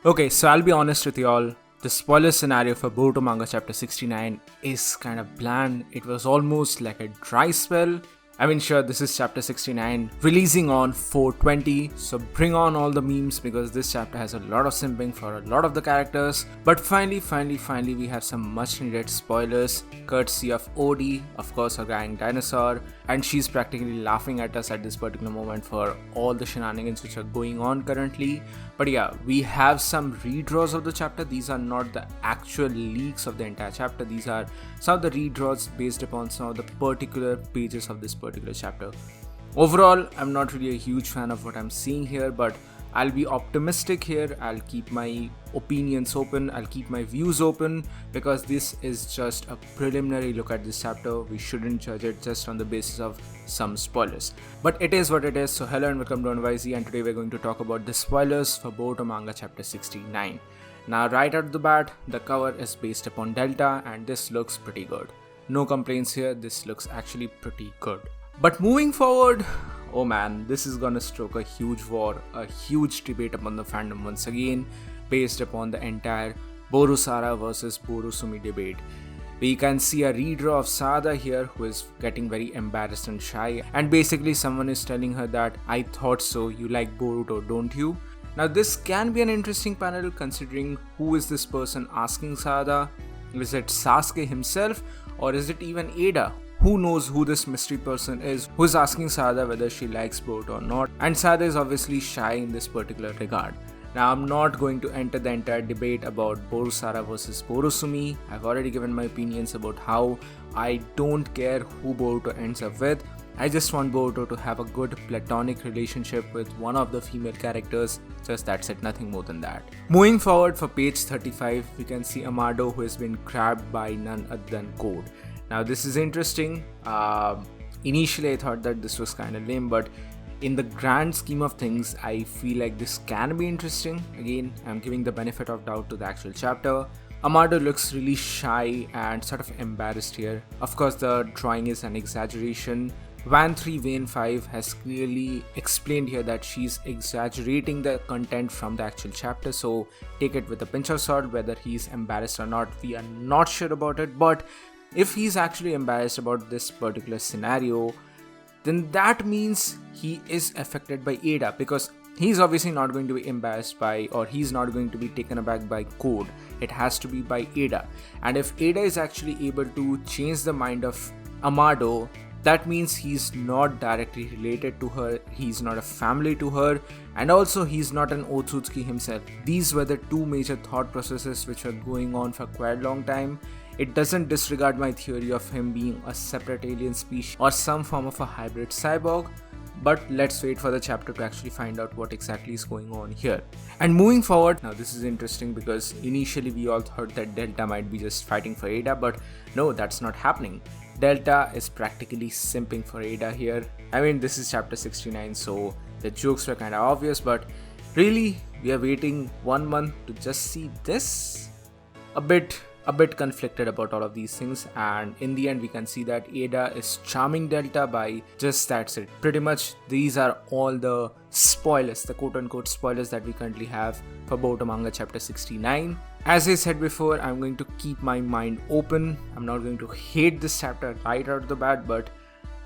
Okay, so I'll be honest with y'all. The spoiler scenario for Boruto Manga chapter 69 is kind of bland. It was almost like a dry spell. I mean, sure, this is chapter 69, releasing on 420, so bring on all the memes because this chapter has a lot of simping for a lot of the characters. But finally, we have some much needed spoilers, courtesy of OD, of course, her gang Dinosaur, and she's practically laughing at us at this particular moment for all the shenanigans which are going on currently. But yeah, we have some redraws of the chapter. These are not the actual leaks of the entire chapter. These are some of the redraws based upon some of the particular pages of this particular chapter. Overall, I'm not really a huge fan of what I'm seeing here, but I'll be optimistic here. I'll keep my opinions open, I'll keep my views open, because this is just a preliminary look at this chapter. We shouldn't judge it just on the basis of some spoilers. But it is what it is. So hello and welcome to WhyZ, and today we're going to talk about the spoilers for Boruto Manga chapter 69. Now right out the bat, the cover is based upon Delta and this looks pretty good. No complaints here, this looks actually pretty good. But moving forward, oh man, this is gonna stroke a huge war, a huge debate upon the fandom once again, based upon the entire Borusara versus Borusumi debate. We can see a redraw of Sada here who is getting very embarrassed and shy, and basically someone is telling her that, I thought so, you like Boruto, don't you? Now this can be an interesting panel considering who is this person asking Sada. Is it Sasuke himself or is it even Ada? Who knows who this mystery person is who is asking Sada whether she likes Boruto or not, and Sada is obviously shy in this particular regard. Now I'm not going to enter the entire debate about Borusara versus Borusumi. I've already given my opinions about how I don't care who Boruto ends up with. I just want Boruto to have a good platonic relationship with one of the female characters, just that's it, nothing more than that. Moving forward for page 35, we can see Amado who has been grabbed by none other than Code. Now this is interesting. Initially I thought that this was kind of lame, but in the grand scheme of things, I feel like this can be interesting. Again, I'm giving the benefit of doubt to the actual chapter. Amado looks really shy and sort of embarrassed here. Of course, the drawing is an exaggeration. Van 3 Vane 5 has clearly explained here that she's exaggerating the content from the actual chapter, so take it with a pinch of salt. Whether he's embarrassed or not, we are not sure about it, but if he's actually embarrassed about this particular scenario, then that means he is affected by Ada, because he's obviously not going to be embarrassed by, or he's not going to be taken aback by Code. It has to be by Ada. And if Ada is actually able to change the mind of Amado, that means he's not directly related to her, he's not a family to her, and also he's not an Otsutsuki himself. These were the two major thought processes which were going on for quite a long time. It doesn't disregard my theory of him being a separate alien species or some form of a hybrid cyborg, but let's wait for the chapter to actually find out what exactly is going on here. And moving forward, now this is interesting because initially we all thought that Delta might be just fighting for Ada, but no, that's not happening. Delta is practically simping for Ada here. I mean, this is chapter 69, so the jokes were kind of obvious, but really, we are waiting 1 month to just see this? A bit conflicted about all of these things, and in the end we can see that Ada is charming Delta by just that's it. Pretty much these are all the spoilers, the quote-unquote spoilers that we currently have for Boruto Manga chapter 69. As I said before, I'm going to keep my mind open. I'm not going to hate this chapter right out of the bat, but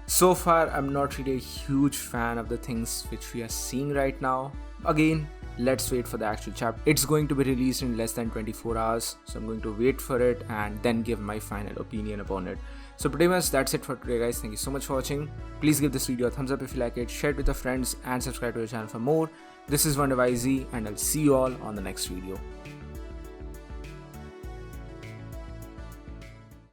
so far I'm not really a huge fan of the things which we are seeing right now. Again, let's wait for the actual chapter. It's going to be released in less than 24 hours, so I'm going to wait for it and then give my final opinion upon it. So pretty much that's it for today, guys. Thank you so much for watching. Please give this video a thumbs up if you like it, share it with your friends, and subscribe to the channel for more. This is WhyZ, and I'll see you all on the next video.